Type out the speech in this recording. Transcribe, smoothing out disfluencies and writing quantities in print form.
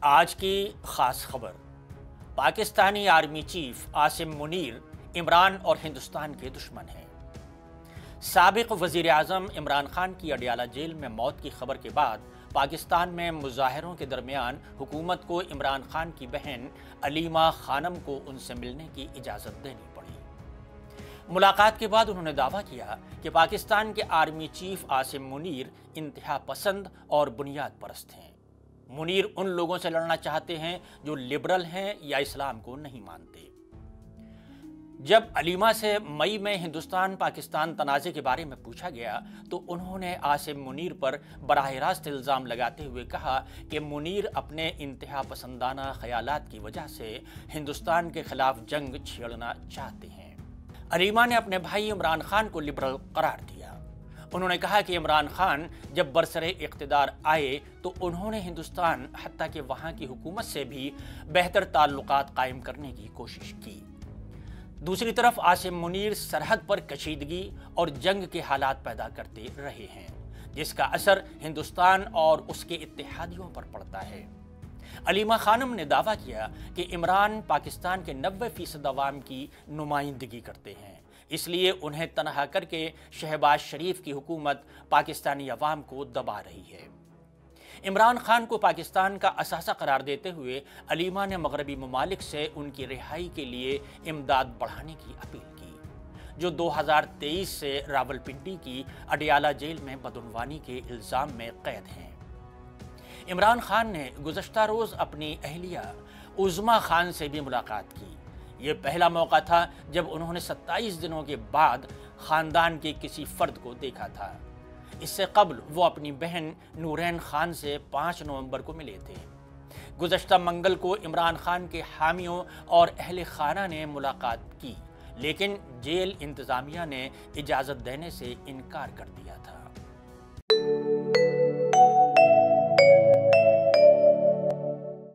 آج کی خاص خبر، پاکستانی آرمی چیف عاصم منیر عمران اور ہندوستان کے دشمن ہیں۔ سابق وزیر اعظم عمران خان کی اڈیالہ جیل میں موت کی خبر کے بعد پاکستان میں مظاہروں کے درمیان حکومت کو عمران خان کی بہن علیمہ خانم کو ان سے ملنے کی اجازت دینی پڑی۔ ملاقات کے بعد انہوں نے دعویٰ کیا کہ پاکستان کے آرمی چیف عاصم منیر انتہا پسند اور بنیاد پرست ہیں۔ منیر ان لوگوں سے لڑنا چاہتے ہیں جو لبرل ہیں یا اسلام کو نہیں مانتے۔ جب علیمہ سے مئی میں ہندوستان پاکستان تنازع کے بارے میں پوچھا گیا تو انہوں نے عاصم منیر پر براہ راست الزام لگاتے ہوئے کہا کہ منیر اپنے انتہا پسندانہ خیالات کی وجہ سے ہندوستان کے خلاف جنگ چھیڑنا چاہتے ہیں۔ علیمہ نے اپنے بھائی عمران خان کو لبرل قرار دیا۔ انہوں نے کہا کہ عمران خان جب برسر اقتدار آئے تو انہوں نے ہندوستان حتیٰ کہ وہاں کی حکومت سے بھی بہتر تعلقات قائم کرنے کی کوشش کی۔ دوسری طرف عاصم منیر سرحد پر کشیدگی اور جنگ کے حالات پیدا کرتے رہے ہیں، جس کا اثر ہندوستان اور اس کے اتحادیوں پر پڑتا ہے۔ علیمہ خانم نے دعویٰ کیا کہ عمران پاکستان کے 90% عوام کی نمائندگی کرتے ہیں، اس لیے انہیں تنہا کر کے شہباز شریف کی حکومت پاکستانی عوام کو دبا رہی ہے۔ عمران خان کو پاکستان کا اثاثہ قرار دیتے ہوئے علیمہ نے مغربی ممالک سے ان کی رہائی کے لیے امداد بڑھانے کی اپیل کی، جو 2023 سے راولپنڈی کی اڈیالہ جیل میں بدعنوانی کے الزام میں قید ہیں۔ عمران خان نے گزشتہ روز اپنی اہلیہ عظمیٰ خان سے بھی ملاقات کی۔ یہ پہلا موقع تھا جب انہوں نے 27 دنوں کے بعد خاندان کے کسی فرد کو دیکھا تھا۔ اس سے قبل وہ اپنی بہن نورین خان سے 5 نومبر کو ملے تھے۔ گزشتہ منگل کو عمران خان کے حامیوں اور اہل خانہ نے ملاقات کی، لیکن جیل انتظامیہ نے اجازت دینے سے انکار کر دیا تھا۔